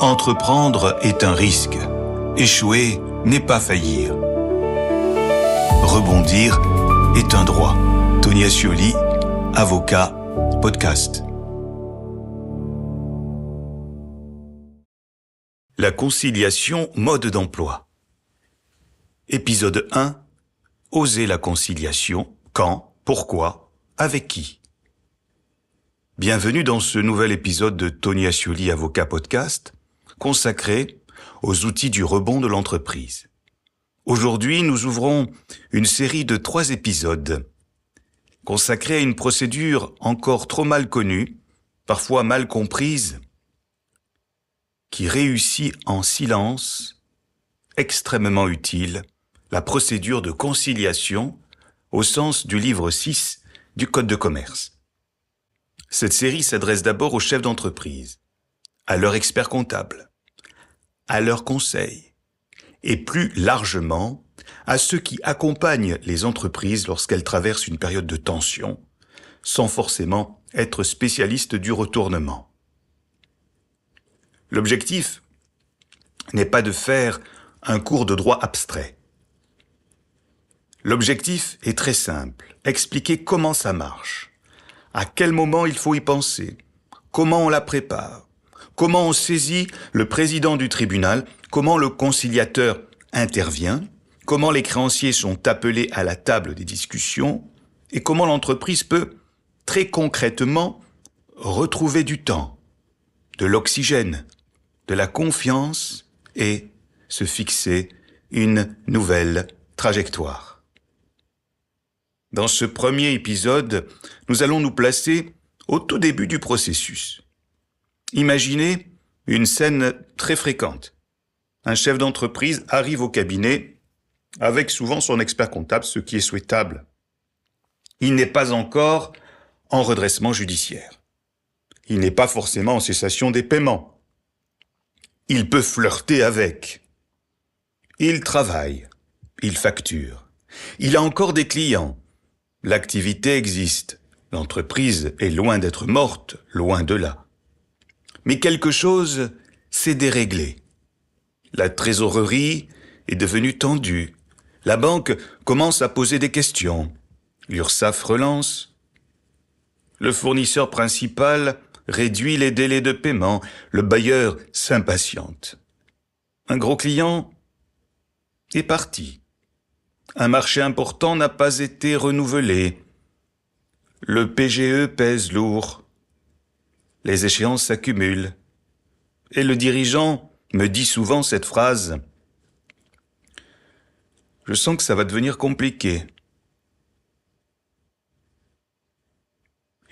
Entreprendre est un risque. Échouer n'est pas faillir. Rebondir est un droit. Tony Ascioli, avocat, podcast. La conciliation, mode d'emploi. Épisode 1. Oser la conciliation. Quand, pourquoi, avec qui? Bienvenue dans ce nouvel épisode de Tony Ascioli, avocat, podcast, consacré aux outils du rebond de l'entreprise. Aujourd'hui, nous ouvrons une série de 3 épisodes consacrés à une procédure encore trop mal connue, parfois mal comprise, qui réussit en silence, extrêmement utile, la procédure de conciliation au sens du livre 6 du Code de commerce. Cette série s'adresse d'abord aux chefs d'entreprise, à leurs experts comptables, à leurs conseils, et plus largement à ceux qui accompagnent les entreprises lorsqu'elles traversent une période de tension, sans forcément être spécialistes du retournement. L'objectif n'est pas de faire un cours de droit abstrait. L'objectif est très simple, expliquer comment ça marche, à quel moment il faut y penser, comment on la prépare, comment on saisit le président du tribunal, comment le conciliateur intervient, comment les créanciers sont appelés à la table des discussions et comment l'entreprise peut très concrètement retrouver du temps, de l'oxygène, de la confiance et se fixer une nouvelle trajectoire. Dans ce premier épisode, nous allons nous placer au tout début du processus. Imaginez une scène très fréquente. Un chef d'entreprise arrive au cabinet avec souvent son expert comptable, ce qui est souhaitable. Il n'est pas encore en redressement judiciaire. Il n'est pas forcément en cessation des paiements. Il peut flirter avec. Il travaille. Il facture. Il a encore des clients. L'activité existe. L'entreprise est loin d'être morte, loin de là. Mais quelque chose s'est déréglé. La trésorerie est devenue tendue. La banque commence à poser des questions. L'URSSAF relance. Le fournisseur principal réduit les délais de paiement. Le bailleur s'impatiente. Un gros client est parti. Un marché important n'a pas été renouvelé. Le PGE pèse lourd. Les échéances s'accumulent. Et le dirigeant me dit souvent cette phrase « Je sens que ça va devenir compliqué. »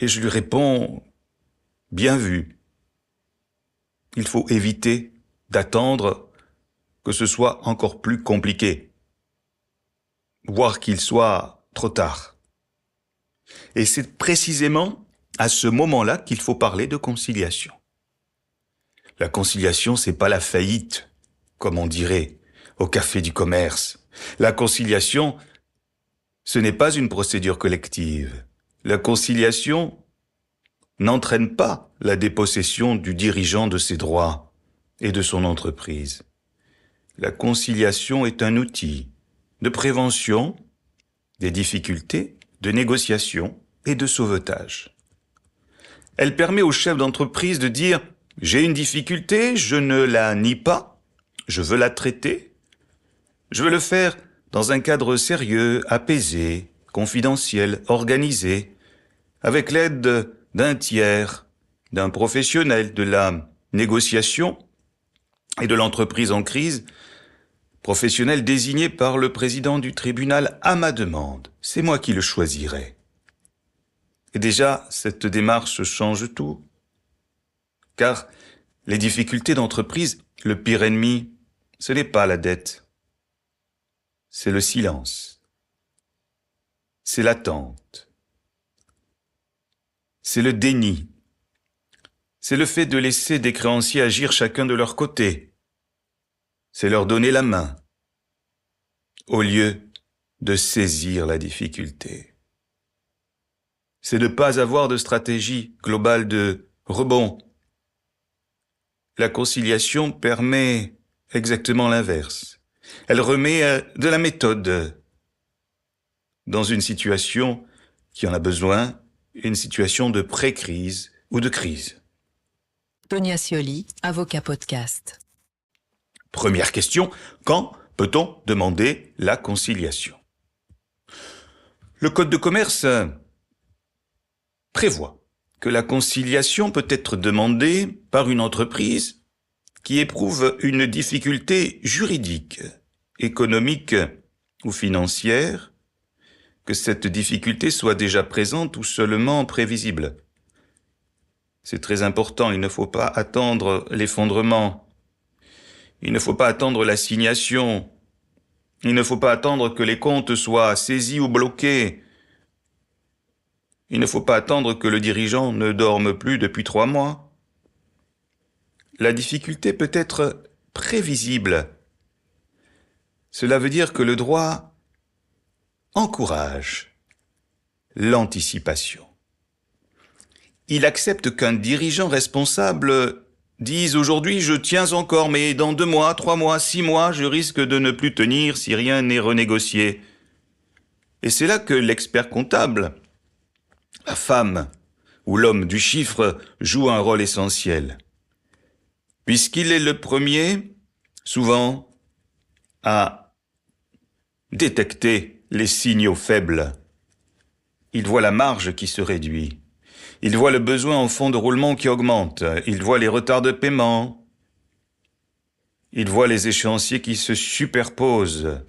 Et je lui réponds « Bien vu. Il faut éviter d'attendre que ce soit encore plus compliqué, voire qu'il soit trop tard. » Et c'est précisément à ce moment-là qu'il faut parler de conciliation. La conciliation, c'est pas la faillite, comme on dirait au café du commerce. La conciliation, ce n'est pas une procédure collective. La conciliation n'entraîne pas la dépossession du dirigeant de ses droits et de son entreprise. La conciliation est un outil de prévention des difficultés, de négociation et de sauvetage. Elle permet au chef d'entreprise de dire « J'ai une difficulté, je ne la nie pas, je veux la traiter, je veux le faire dans un cadre sérieux, apaisé, confidentiel, organisé, avec l'aide d'un tiers, d'un professionnel de la négociation et de l'entreprise en crise, professionnel désigné par le président du tribunal à ma demande. C'est moi qui le choisirai. » Et déjà, cette démarche change tout. Car les difficultés d'entreprise, le pire ennemi, ce n'est pas la dette. C'est le silence. C'est l'attente. C'est le déni. C'est le fait de laisser des créanciers agir chacun de leur côté. C'est leur donner la main, au lieu de saisir la difficulté. C'est de ne pas avoir de stratégie globale de rebond. la conciliation permet exactement l'inverse. Elle remet de la méthode dans une situation qui en a besoin, une situation de pré-crise ou de crise. Tonia Scioli, avocat podcast. Première question, quand peut-on demander la conciliation? Le Code de commerce prévoit que la conciliation peut être demandée par une entreprise qui éprouve une difficulté juridique, économique ou financière, que cette difficulté soit déjà présente ou seulement prévisible. C'est très important, il ne faut pas attendre l'effondrement, il ne faut pas attendre l'assignation, il ne faut pas attendre que les comptes soient saisis ou bloqués, il ne faut pas attendre que le dirigeant ne dorme plus depuis 3 mois. La difficulté peut être prévisible. Cela veut dire que le droit encourage l'anticipation. Il accepte qu'un dirigeant responsable dise « Aujourd'hui, je tiens encore, mais dans 2 mois, 3 mois, 6 mois, je risque de ne plus tenir si rien n'est renégocié. » Et c'est là que l'expert comptable, la femme ou l'homme du chiffre joue un rôle essentiel. Puisqu'il est le premier, souvent, à détecter les signaux faibles. Il voit la marge qui se réduit. Il voit le besoin en fonds de roulement qui augmente. Il voit les retards de paiement. Il voit les échéanciers qui se superposent,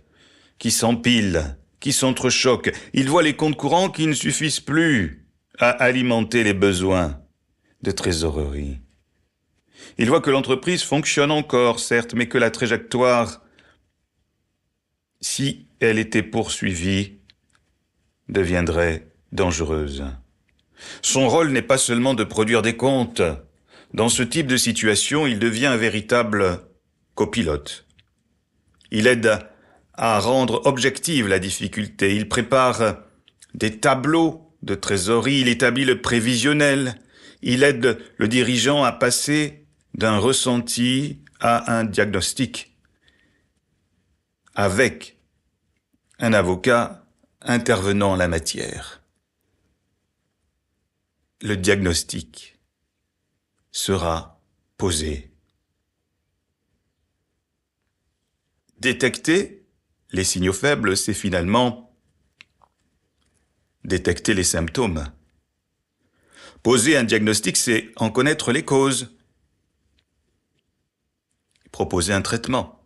qui s'empilent, qui s'entrechoquent. Il voit les comptes courants qui ne suffisent plus à alimenter les besoins de trésorerie. Il voit que l'entreprise fonctionne encore, certes, mais que la trajectoire, si elle était poursuivie, deviendrait dangereuse. Son rôle n'est pas seulement de produire des comptes. Dans ce type de situation, il devient un véritable copilote. Il aide à rendre objective la difficulté. Il prépare des tableaux de trésorerie. Il établit le prévisionnel. Il aide le dirigeant à passer d'un ressenti à un diagnostic avec un avocat intervenant en la matière. Le diagnostic sera posé. Détecter les signaux faibles, c'est finalement détecter les symptômes. Poser un diagnostic, c'est en connaître les causes. Proposer un traitement.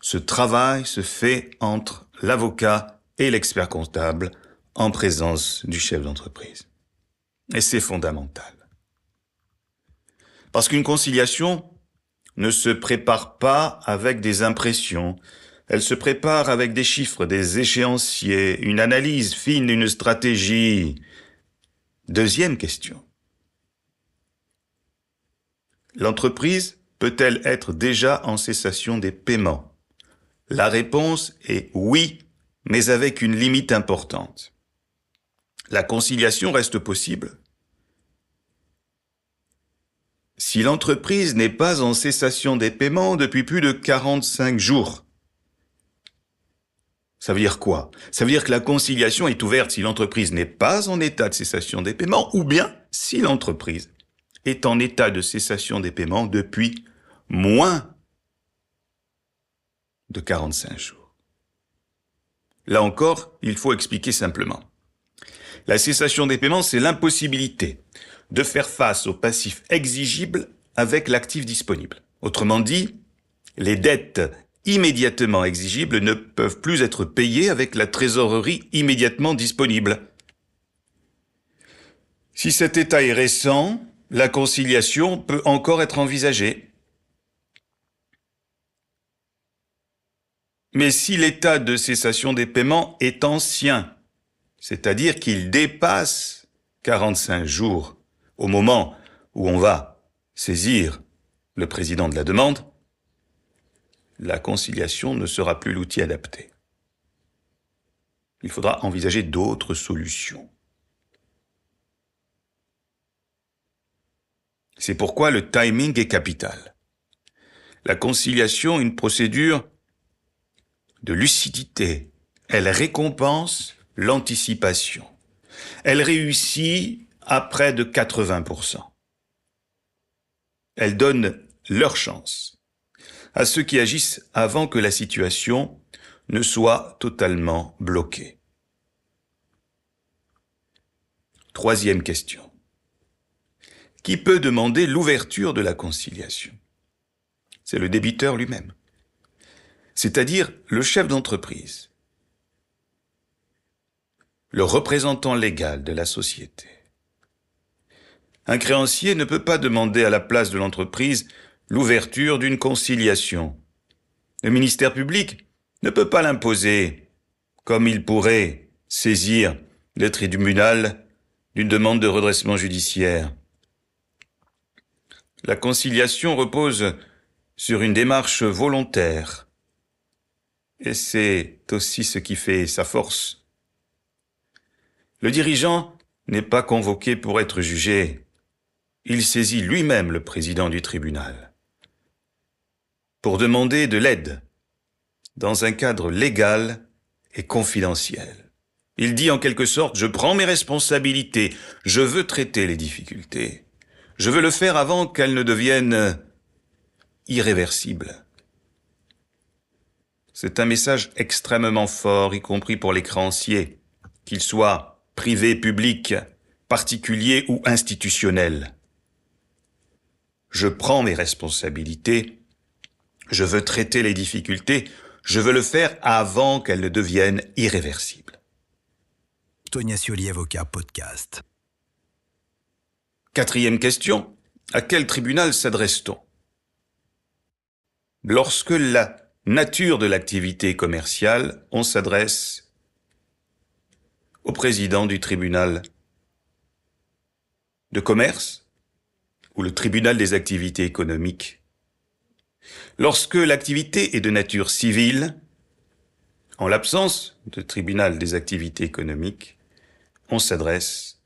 Ce travail se fait entre l'avocat et l'expert comptable en présence du chef d'entreprise. Et c'est fondamental. Parce qu'une conciliation ne se prépare pas avec des impressions. Elle se prépare avec des chiffres, des échéanciers, une analyse fine, une stratégie. Deuxième question. L'entreprise peut-elle être déjà en cessation des paiements? La réponse est oui, mais avec une limite importante. La conciliation reste possible si l'entreprise n'est pas en cessation des paiements depuis plus de 45 jours. Ça veut dire quoi? Ça veut dire que la conciliation est ouverte si l'entreprise n'est pas en état de cessation des paiements ou bien si l'entreprise est en état de cessation des paiements depuis moins de 45 jours. Là encore, il faut expliquer simplement. La cessation des paiements, c'est l'impossibilité de faire face aux passifs exigibles avec l'actif disponible. Autrement dit, les dettes immédiatement exigibles ne peuvent plus être payées avec la trésorerie immédiatement disponible. Si cet état est récent, la conciliation peut encore être envisagée. Mais si l'état de cessation des paiements est ancien, c'est-à-dire qu'il dépasse 45 jours au moment où on va saisir le président de la demande, la conciliation ne sera plus l'outil adapté. Il faudra envisager d'autres solutions. C'est pourquoi le timing est capital. la conciliation une procédure de lucidité. Elle récompense l'anticipation. Elle réussit à près de 80%. Elle donne leur chance à ceux qui agissent avant que la situation ne soit totalement bloquée. Troisième question. Qui peut demander l'ouverture de la conciliation? C'est le débiteur lui-même, c'est-à-dire le chef d'entreprise, le représentant légal de la société. Un créancier ne peut pas demander à la place de l'entreprise l'ouverture d'une conciliation. Le ministère public ne peut pas l'imposer, comme il pourrait saisir le tribunal d'une demande de redressement judiciaire. La conciliation repose sur une démarche volontaire, et c'est aussi ce qui fait sa force. Le dirigeant n'est pas convoqué pour être jugé. Il saisit lui-même le président du tribunal pour demander de l'aide dans un cadre légal et confidentiel. Il dit en quelque sorte « Je prends mes responsabilités, je veux traiter les difficultés, je veux le faire avant qu'elles ne deviennent irréversibles ». C'est un message extrêmement fort, y compris pour les créanciers, qu'ils soient privés, publics, particuliers ou institutionnels. Je prends mes responsabilités, je veux traiter les difficultés, je veux le faire avant qu'elles ne deviennent irréversibles. Tonia Scioli, avocat, podcast. Quatrième question, à quel tribunal s'adresse-t-on? Lorsque la nature de l'activité commerciale, on s'adresse au président du tribunal de commerce ou le tribunal des activités économiques. Lorsque l'activité est de nature civile, en l'absence de tribunal des activités économiques, on s'adresse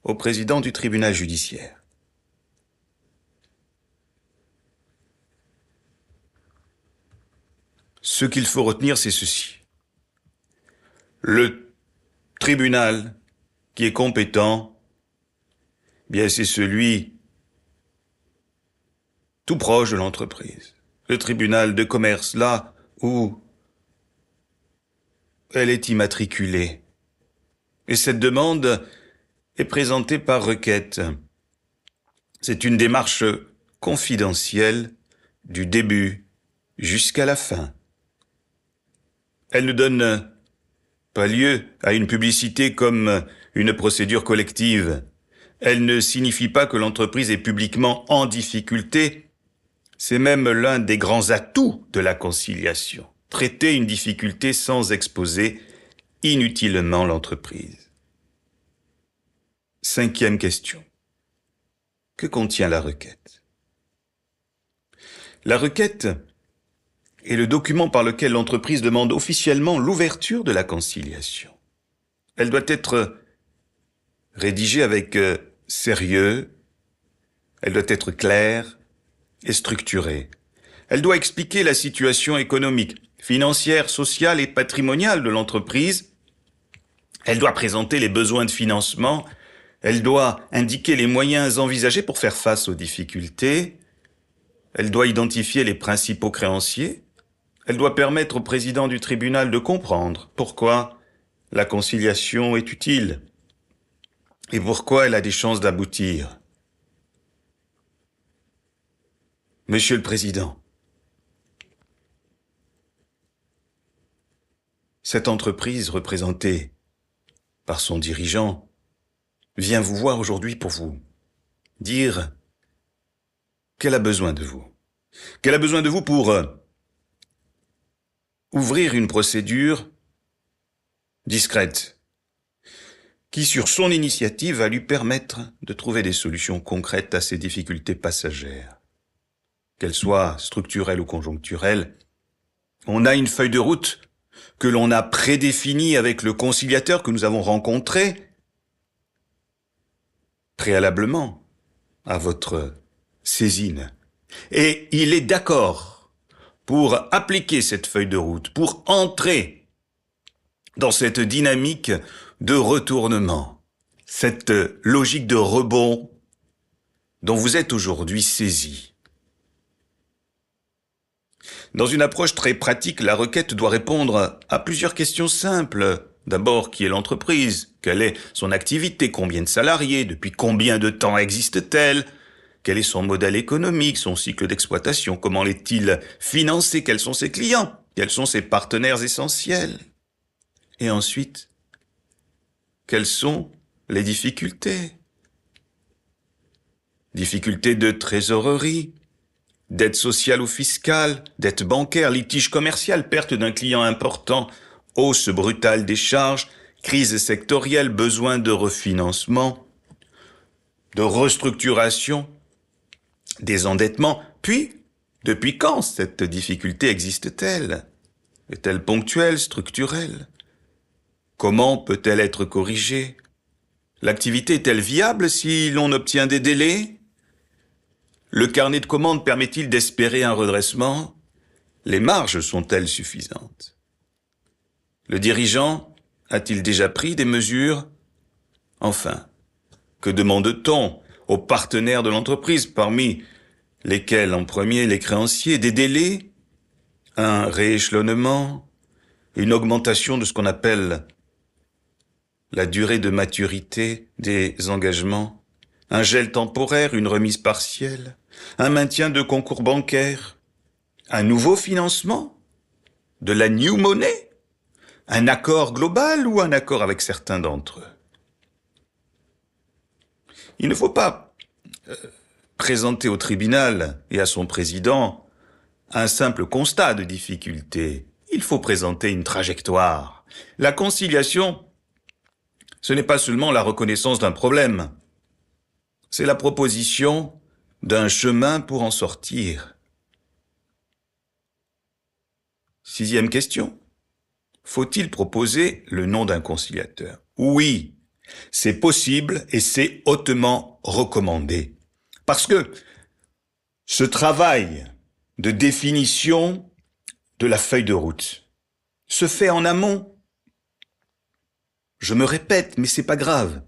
au président du tribunal judiciaire. Ce qu'il faut retenir, c'est ceci. Le tribunal qui est compétent, bien c'est celui tout proche de l'entreprise. Le tribunal de commerce, là où elle est immatriculée. Et cette demande est présentée par requête. C'est une démarche confidentielle du début jusqu'à la fin. Elle ne donne pas lieu à une publicité comme une procédure collective. Elle ne signifie pas que l'entreprise est publiquement en difficulté. C'est même l'un des grands atouts de la conciliation. Traiter une difficulté sans exposer inutilement l'entreprise. Cinquième question. Que contient la requête? La requête est le document par lequel l'entreprise demande officiellement l'ouverture de la conciliation. Elle doit être rédigée avec sérieux, elle doit être claire et structurée. Elle doit expliquer la situation économique, financière, sociale et patrimoniale de l'entreprise. Elle doit présenter les besoins de financement. Elle doit indiquer les moyens envisagés pour faire face aux difficultés. Elle doit identifier les principaux créanciers. Elle doit permettre au président du tribunal de comprendre pourquoi la conciliation est utile et pourquoi elle a des chances d'aboutir. Monsieur le Président, cette entreprise représentée par son dirigeant vient vous voir aujourd'hui pour vous dire qu'elle a besoin de vous. Qu'elle a besoin de vous pour ouvrir une procédure discrète qui, sur son initiative, va lui permettre de trouver des solutions concrètes à ses difficultés passagères. Qu'elles soient structurelles ou conjoncturelles, on a une feuille de route que l'on a prédéfinie avec le conciliateur que nous avons rencontré préalablement à votre saisine. Et il est d'accord pour appliquer cette feuille de route, pour entrer dans cette dynamique de retournement, cette logique de rebond dont vous êtes aujourd'hui saisi. Dans une approche très pratique, la requête doit répondre à plusieurs questions simples. D'abord, qui est l'entreprise? Quelle est son activité? Combien de salariés? Depuis combien de temps existe-t-elle? Quel est son modèle économique, son cycle d'exploitation? Comment l'est-il financé? Quels sont ses clients? Quels sont ses partenaires essentiels? Et ensuite, quelles sont les difficultés? Difficultés de trésorerie, dette sociale ou fiscale, dette bancaire, litige commercial, perte d'un client important, hausse brutale des charges, crise sectorielle, besoin de refinancement, de restructuration, désendettement. Puis, depuis quand cette difficulté existe-t-elle? Est-elle ponctuelle, structurelle? Comment peut-elle être corrigée? L'activité est-elle viable si l'on obtient des délais? Le carnet de commandes permet-il d'espérer un redressement? Les marges sont-elles suffisantes? Le dirigeant a-t-il déjà pris des mesures? Enfin, que demande-t-on aux partenaires de l'entreprise, parmi lesquels en premier les créanciers? Des délais? Un rééchelonnement? Une augmentation de ce qu'on appelle la durée de maturité des engagements? Un gel temporaire, une remise partielle, un maintien de concours bancaires, un nouveau financement, de la new money, un accord global ou un accord avec certains d'entre eux. Il ne faut pas présenter au tribunal et à son président un simple constat de difficulté. Il faut présenter une trajectoire. La conciliation, ce n'est pas seulement la reconnaissance d'un problème. C'est la proposition d'un chemin pour en sortir. 6e question. Faut-il proposer le nom d'un conciliateur? Oui, c'est possible et c'est hautement recommandé. Parce que ce travail de définition de la feuille de route se fait en amont. Je me répète, mais c'est pas grave.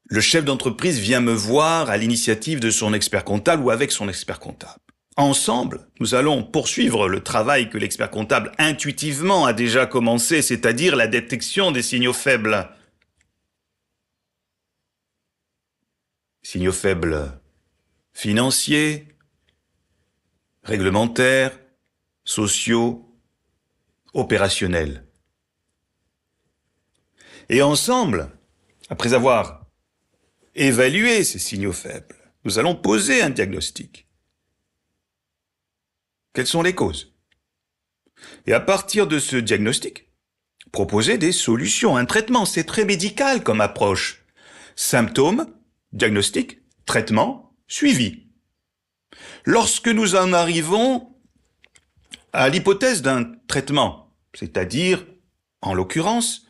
Le chef d'entreprise vient me voir à l'initiative de son expert comptable ou avec son expert comptable. Ensemble, nous allons poursuivre le travail que l'expert comptable intuitivement a déjà commencé, c'est-à-dire la détection des signaux faibles. Signaux faibles financiers, réglementaires, sociaux, opérationnels. Et ensemble, après avoir évalué ces signaux faibles, nous allons poser un diagnostic. Quelles sont les causes? Et à partir de ce diagnostic, proposer des solutions, un traitement. C'est très médical comme approche. Symptômes, diagnostic, traitement, suivi. Lorsque nous en arrivons à l'hypothèse d'un traitement, c'est-à-dire, en l'occurrence,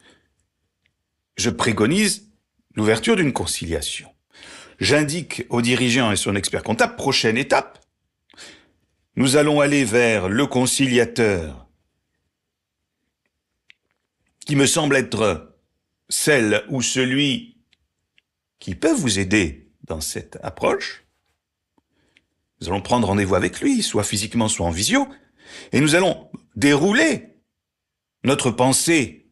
je préconise l'ouverture d'une conciliation. J'indique au dirigeant et son expert comptable, prochaine étape, nous allons aller vers le conciliateur qui me semble être celle ou celui qui peut vous aider dans cette approche. Nous allons prendre rendez-vous avec lui, soit physiquement, soit en visio, et nous allons dérouler notre pensée,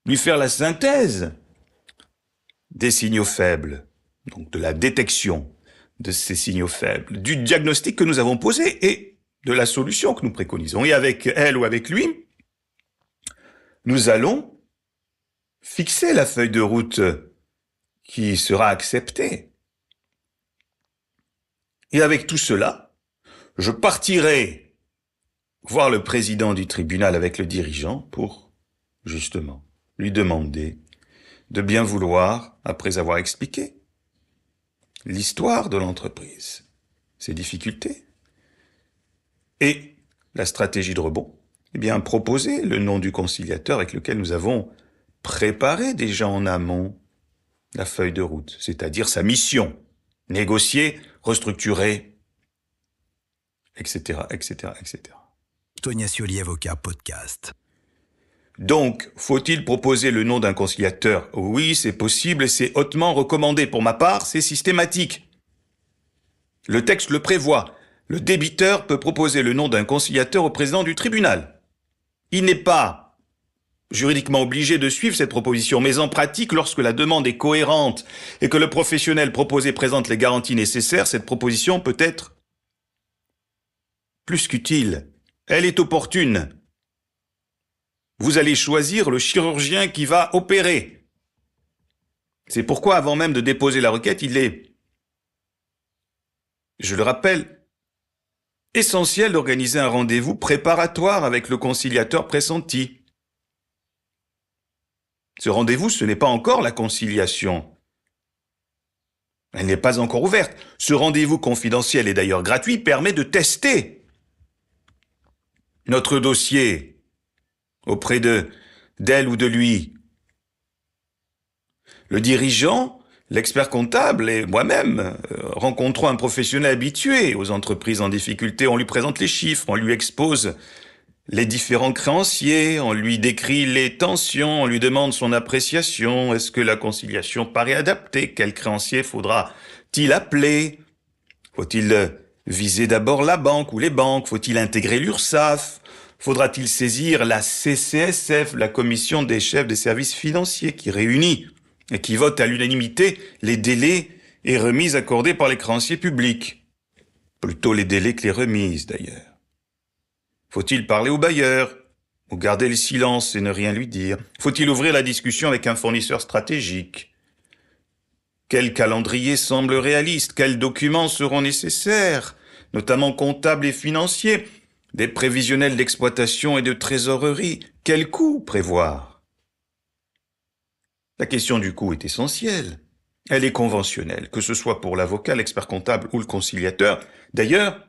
lui faire la synthèse des signaux faibles, donc de la détection de ces signaux faibles, du diagnostic que nous avons posé et de la solution que nous préconisons. Et avec elle ou avec lui, nous allons fixer la feuille de route qui sera acceptée. Et avec tout cela, je partirai voir le président du tribunal avec le dirigeant pour, justement, lui demander de bien vouloir, après avoir expliqué l'histoire de l'entreprise, ses difficultés et la stratégie de rebond, eh bien, proposer le nom du conciliateur avec lequel nous avons préparé déjà en amont la feuille de route, c'est-à-dire sa mission. Négocier, restructurer, etc., etc., etc. Tognazzioli avocat podcast. Donc, faut-il proposer le nom d'un conciliateur? Oui, c'est possible et c'est hautement recommandé. Pour ma part, c'est systématique. Le texte le prévoit. Le débiteur peut proposer le nom d'un conciliateur au président du tribunal. Il n'est pas juridiquement obligé de suivre cette proposition, mais en pratique, lorsque la demande est cohérente et que le professionnel proposé présente les garanties nécessaires, cette proposition peut être plus qu'utile. Elle est opportune. Vous allez choisir le chirurgien qui va opérer. C'est pourquoi, avant même de déposer la requête, il est, je le rappelle, essentiel d'organiser un rendez-vous préparatoire avec le conciliateur pressenti. Ce rendez-vous, ce n'est pas encore la conciliation. Elle n'est pas encore ouverte. Ce rendez-vous confidentiel et d'ailleurs gratuit permet de tester notre dossier auprès d'elle ou de lui. Le dirigeant, l'expert comptable et moi-même rencontrons un professionnel habitué aux entreprises en difficulté. On lui présente les chiffres, on lui expose les différents créanciers, on lui décrit les tensions, on lui demande son appréciation. Est-ce que la conciliation paraît adaptée? Quel créancier faudra-t-il appeler? Faut-il viser d'abord la banque ou les banques? Faut-il intégrer l'URSSAF? Faudra-t-il saisir la CCSF, la commission des chefs des services financiers, qui réunit et qui vote à l'unanimité les délais et remises accordées par les créanciers publics? Plutôt les délais que les remises, d'ailleurs. Faut-il parler au bailleur ou garder le silence et ne rien lui dire? Faut-il ouvrir la discussion avec un fournisseur stratégique? Quel calendrier semble réaliste? Quels documents seront nécessaires, notamment comptables et financiers? Des prévisionnels d'exploitation et de trésorerie? Quel coût prévoir? La question du coût est essentielle. Elle est conventionnelle, que ce soit pour l'avocat, l'expert comptable ou le conciliateur. D'ailleurs,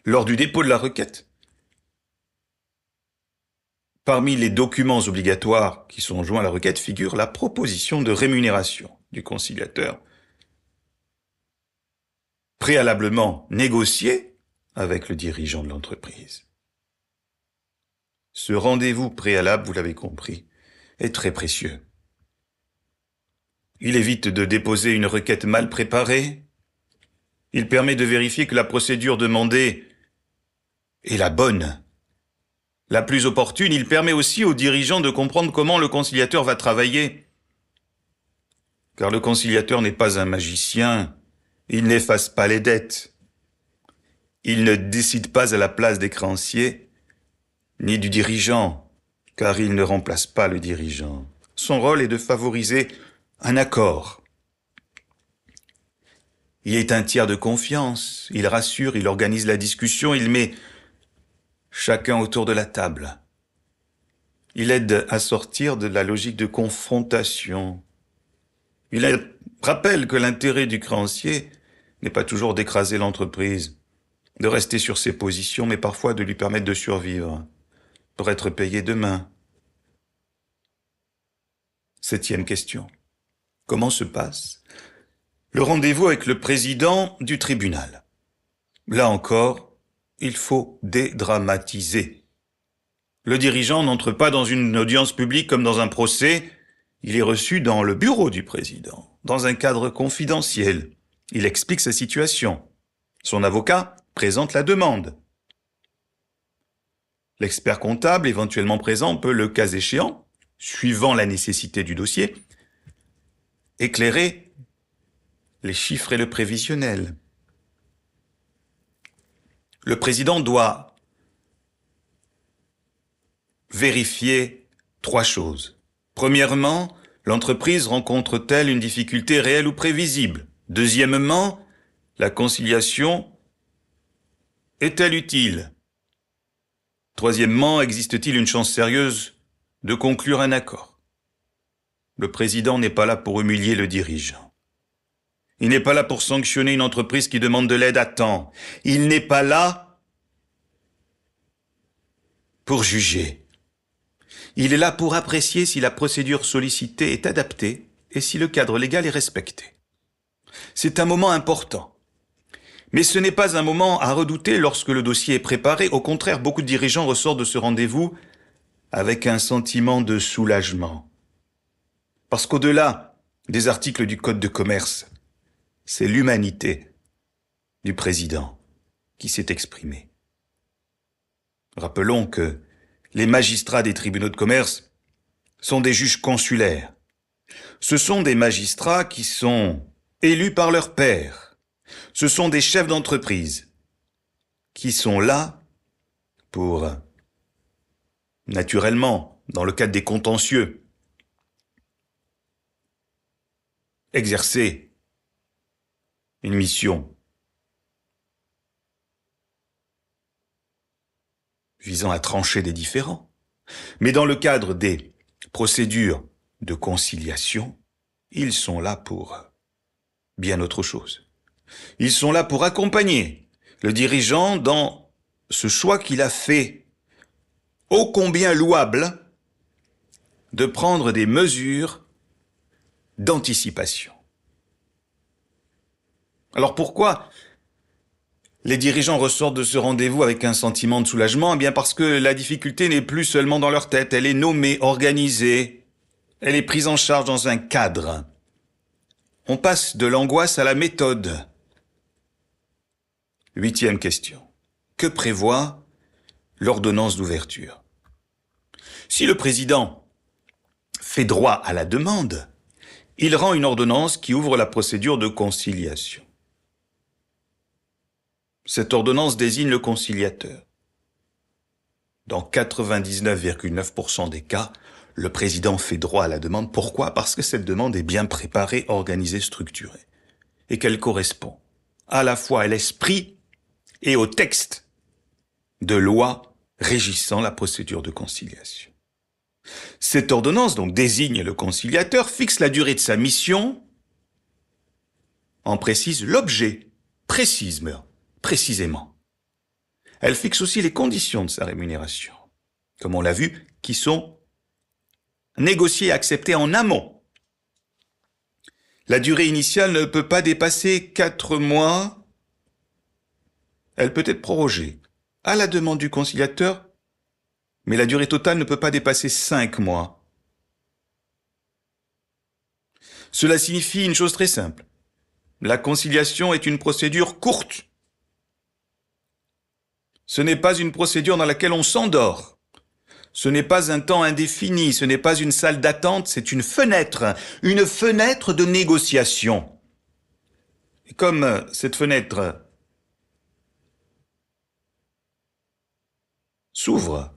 lors du dépôt de la requête, parmi les documents obligatoires qui sont joints à la requête figure la proposition de rémunération du conciliateur, préalablement négociée avec le dirigeant de l'entreprise. Ce rendez-vous préalable, vous l'avez compris, est très précieux. Il évite de déposer une requête mal préparée. Il permet de vérifier que la procédure demandée est la bonne, la plus opportune. Il permet aussi aux dirigeants de comprendre comment le conciliateur va travailler. Car le conciliateur n'est pas un magicien, il n'efface pas les dettes. Il ne décide pas à la place des créanciers, ni du dirigeant, car il ne remplace pas le dirigeant. Son rôle est de favoriser un accord. Il est un tiers de confiance, il rassure, il organise la discussion, il met chacun autour de la table. Il aide à sortir de la logique de confrontation. Il rappelle que l'intérêt du créancier n'est pas toujours d'écraser l'entreprise, de rester sur ses positions, mais parfois de lui permettre de survivre, pour être payé demain. 7e question. Comment se passe le rendez-vous avec le président du tribunal? Là encore, il faut dédramatiser. Le dirigeant n'entre pas dans une audience publique comme dans un procès, il est reçu dans le bureau du président, dans un cadre confidentiel. Il explique sa situation. Son avocat présente la demande. L'expert comptable, éventuellement présent, peut, le cas échéant, suivant la nécessité du dossier, éclairer les chiffres et le prévisionnel. Le président doit vérifier 3 choses. Premièrement, l'entreprise rencontre-t-elle une difficulté réelle ou prévisible? Deuxièmement, la conciliation est-elle utile? Troisièmement, existe-t-il une chance sérieuse de conclure un accord? Le président n'est pas là pour humilier le dirigeant. Il n'est pas là pour sanctionner une entreprise qui demande de l'aide à temps. Il n'est pas là pour juger. Il est là pour apprécier si la procédure sollicitée est adaptée et si le cadre légal est respecté. C'est un moment important. Mais ce n'est pas un moment à redouter lorsque le dossier est préparé. Au contraire, beaucoup de dirigeants ressortent de ce rendez-vous avec un sentiment de soulagement. Parce qu'au-delà des articles du Code de commerce, c'est l'humanité du président qui s'est exprimée. Rappelons que les magistrats des tribunaux de commerce sont des juges consulaires. Ce sont des magistrats qui sont élus par leurs pairs. Ce sont des chefs d'entreprise qui sont là pour, naturellement, dans le cadre des contentieux, exercer une mission visant à trancher des différends. Mais dans le cadre des procédures de conciliation, ils sont là pour bien autre chose. Ils sont là pour accompagner le dirigeant dans ce choix qu'il a fait, ô combien louable, de prendre des mesures d'anticipation. Alors pourquoi les dirigeants ressortent de ce rendez-vous avec un sentiment de soulagement? Eh bien parce que la difficulté n'est plus seulement dans leur tête, elle est nommée, organisée, elle est prise en charge dans un cadre. On passe de l'angoisse à la méthode. 8e question. Que prévoit l'ordonnance d'ouverture? Si le président fait droit à la demande, il rend une ordonnance qui ouvre la procédure de conciliation. Cette ordonnance désigne le conciliateur. Dans 99,9% des cas, le président fait droit à la demande. Pourquoi? Parce que cette demande est bien préparée, organisée, structurée. Et qu'elle correspond à la fois à l'esprit et au texte de loi régissant la procédure de conciliation. Cette ordonnance donc désigne le conciliateur, fixe la durée de sa mission, en précise l'objet, précisément. Elle fixe aussi les conditions de sa rémunération, comme on l'a vu, qui sont négociées et acceptées en amont. La durée initiale ne peut pas dépasser 4 mois. Elle peut être prorogée à la demande du conciliateur, mais la durée totale ne peut pas dépasser 5 mois. Cela signifie une chose très simple. La conciliation est une procédure courte. Ce n'est pas une procédure dans laquelle on s'endort. Ce n'est pas un temps indéfini, ce n'est pas une salle d'attente, c'est une fenêtre de négociation. Et comme cette fenêtre s'ouvre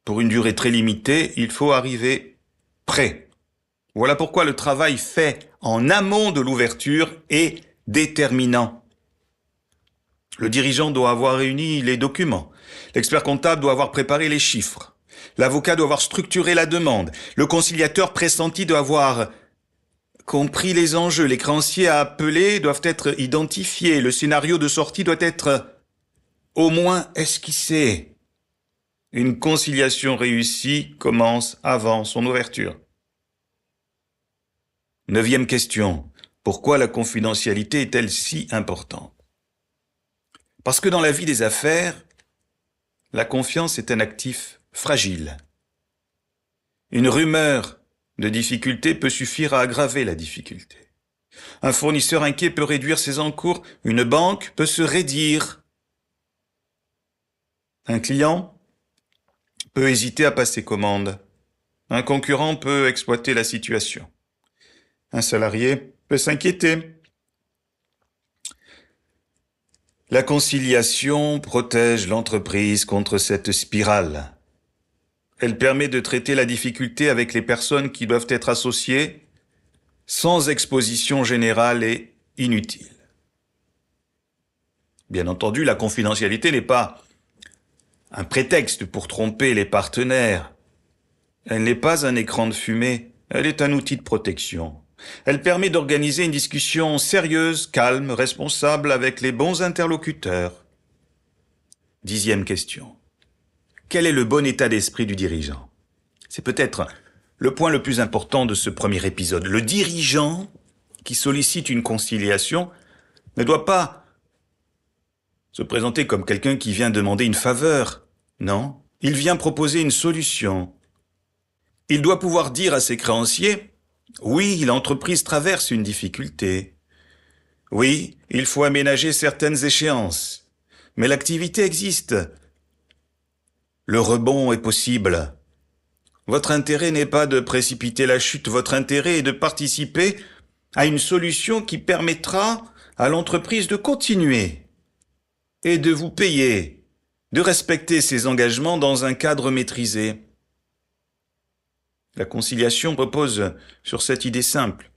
pour une durée très limitée, il faut arriver prêt. Voilà pourquoi le travail fait en amont de l'ouverture est déterminant. Le dirigeant doit avoir réuni les documents. L'expert comptable doit avoir préparé les chiffres. L'avocat doit avoir structuré la demande. Le conciliateur pressenti doit avoir compris les enjeux. Les créanciers à appeler doivent être identifiés. Le scénario de sortie doit être au moins esquissé. Une conciliation réussie commence avant son ouverture. 9e question. Pourquoi la confidentialité est-elle si importante? Parce que dans la vie des affaires, la confiance est un actif fragile. Une rumeur de difficulté peut suffire à aggraver la difficulté. Un fournisseur inquiet peut réduire ses encours. Une banque peut se raidir. Un client peut hésiter à passer commande. Un concurrent peut exploiter la situation. Un salarié peut s'inquiéter. La conciliation protège l'entreprise contre cette spirale. Elle permet de traiter la difficulté avec les personnes qui doivent être associées sans exposition générale et inutile. Bien entendu, la confidentialité n'est pas un prétexte pour tromper les partenaires. Elle n'est pas un écran de fumée, elle est un outil de protection. Elle permet d'organiser une discussion sérieuse, calme, responsable avec les bons interlocuteurs. 10e question. Quel est le bon état d'esprit du dirigeant? C'est peut-être le point le plus important de ce premier épisode. Le dirigeant qui sollicite une conciliation ne doit pas se présenter comme quelqu'un qui vient demander une faveur. Non, il vient proposer une solution. Il doit pouvoir dire à ses créanciers, oui, l'entreprise traverse une difficulté. Oui, il faut aménager certaines échéances. Mais l'activité existe. Le rebond est possible. Votre intérêt n'est pas de précipiter la chute, votre intérêt est de participer à une solution qui permettra à l'entreprise de continuer et de vous payer, de respecter ses engagements dans un cadre maîtrisé. La conciliation repose sur cette idée simple.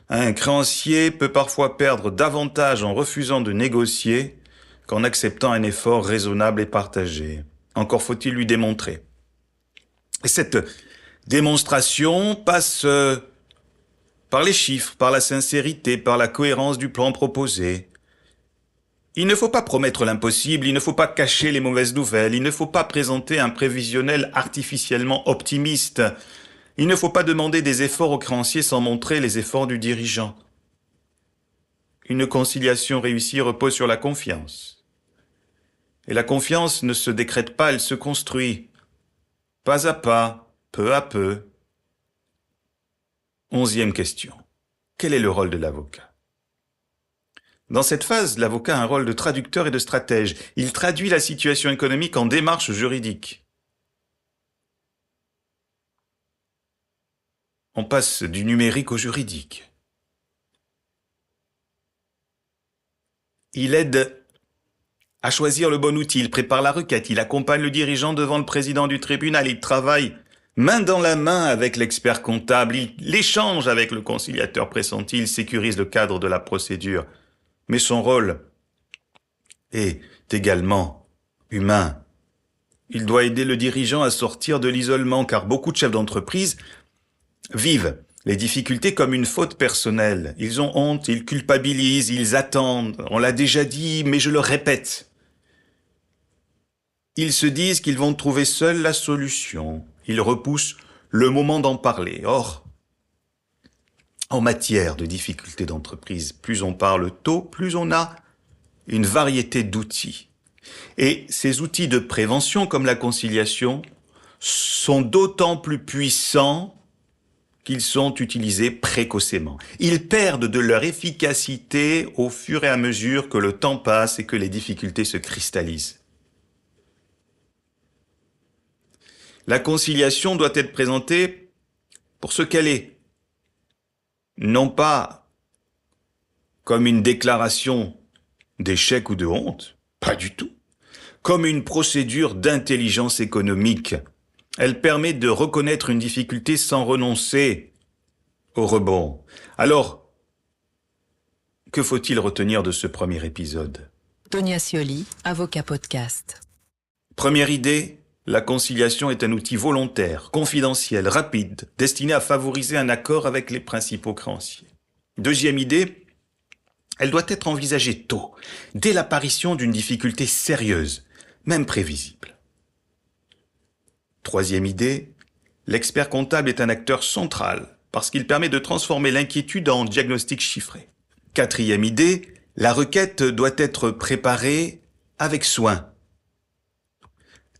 Un créancier peut parfois perdre davantage en refusant de négocier qu'en acceptant un effort raisonnable et partagé. Encore faut-il lui démontrer. Et cette démonstration passe par les chiffres, par la sincérité, par la cohérence du plan proposé. Il ne faut pas promettre l'impossible, il ne faut pas cacher les mauvaises nouvelles, il ne faut pas présenter un prévisionnel artificiellement optimiste. Il ne faut pas demander des efforts aux créanciers sans montrer les efforts du dirigeant. Une conciliation réussie repose sur la confiance. Et la confiance ne se décrète pas, elle se construit. Pas à pas, peu à peu. 11e question. Quel est le rôle de l'avocat ? Dans cette phase, l'avocat a un rôle de traducteur et de stratège. Il traduit la situation économique en démarche juridique. On passe du numérique au juridique. Il aide à choisir le bon outil, il prépare la requête, il accompagne le dirigeant devant le président du tribunal, il travaille main dans la main avec l'expert comptable, il échange avec le conciliateur pressenti, il sécurise le cadre de la procédure. Mais son rôle est également humain. Il doit aider le dirigeant à sortir de l'isolement, car beaucoup de chefs d'entreprise vivent les difficultés comme une faute personnelle. Ils ont honte, ils culpabilisent, ils attendent. On l'a déjà dit, mais je le répète. Ils se disent qu'ils vont trouver seuls la solution. Ils repoussent le moment d'en parler. Or, en matière de difficultés d'entreprise, plus on parle tôt, plus on a une variété d'outils. Et ces outils de prévention, comme la conciliation, sont d'autant plus puissants qu'ils sont utilisés précocement. Ils perdent de leur efficacité au fur et à mesure que le temps passe et que les difficultés se cristallisent. La conciliation doit être présentée pour ce qu'elle est. Non pas comme une déclaration d'échec ou de honte, pas du tout. Comme une procédure d'intelligence économique. Elle permet de reconnaître une difficulté sans renoncer au rebond. Alors, que faut-il retenir de ce premier épisode ? Tonia Scioli, avocat podcast. Première idée, la conciliation est un outil volontaire, confidentiel, rapide, destiné à favoriser un accord avec les principaux créanciers. Deuxième idée, elle doit être envisagée tôt, dès l'apparition d'une difficulté sérieuse, même prévisible. Troisième idée, l'expert comptable est un acteur central parce qu'il permet de transformer l'inquiétude en diagnostic chiffré. Quatrième idée, la requête doit être préparée avec soin.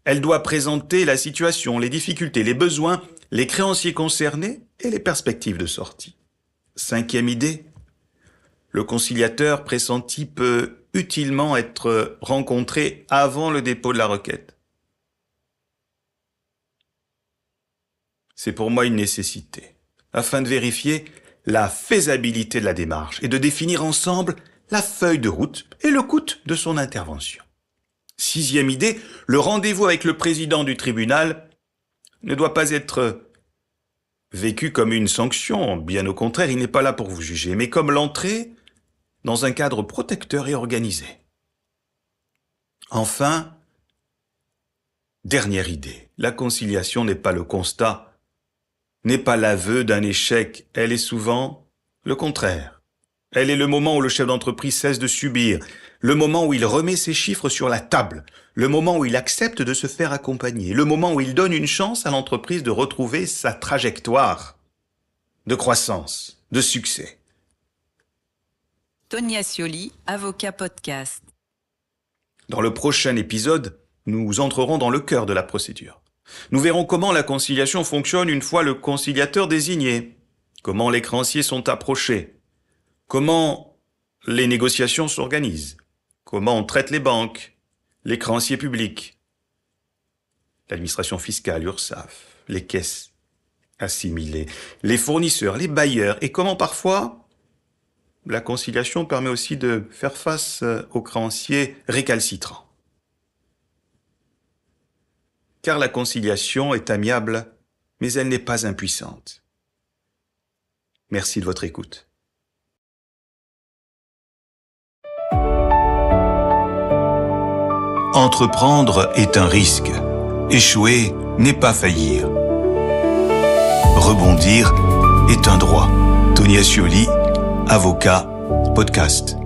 Elle doit présenter la situation, les difficultés, les besoins, les créanciers concernés et les perspectives de sortie. Cinquième idée, le conciliateur pressenti peut utilement être rencontré avant le dépôt de la requête. C'est pour moi une nécessité, afin de vérifier la faisabilité de la démarche et de définir ensemble la feuille de route et le coût de son intervention. Sixième idée, le rendez-vous avec le président du tribunal ne doit pas être vécu comme une sanction. Bien au contraire, il n'est pas là pour vous juger, mais comme l'entrée dans un cadre protecteur et organisé. Enfin, dernière idée, la conciliation n'est pas le constat, n'est pas l'aveu d'un échec, elle est souvent le contraire. Elle est le moment où le chef d'entreprise cesse de subir, le moment où il remet ses chiffres sur la table, le moment où il accepte de se faire accompagner, le moment où il donne une chance à l'entreprise de retrouver sa trajectoire de croissance, de succès. Tonia Scioli, avocat podcast. Dans le prochain épisode, nous entrerons dans le cœur de la procédure. Nous verrons comment la conciliation fonctionne une fois le conciliateur désigné, comment les créanciers sont approchés, comment les négociations s'organisent, comment on traite les banques, les créanciers publics, l'administration fiscale, URSSAF, les caisses assimilées, les fournisseurs, les bailleurs, et comment parfois la conciliation permet aussi de faire face aux créanciers récalcitrants. Car la conciliation est amiable, mais elle n'est pas impuissante. Merci de votre écoute. Entreprendre est un risque. Échouer n'est pas faillir. Rebondir est un droit. Tonia Scioli, avocat, podcast.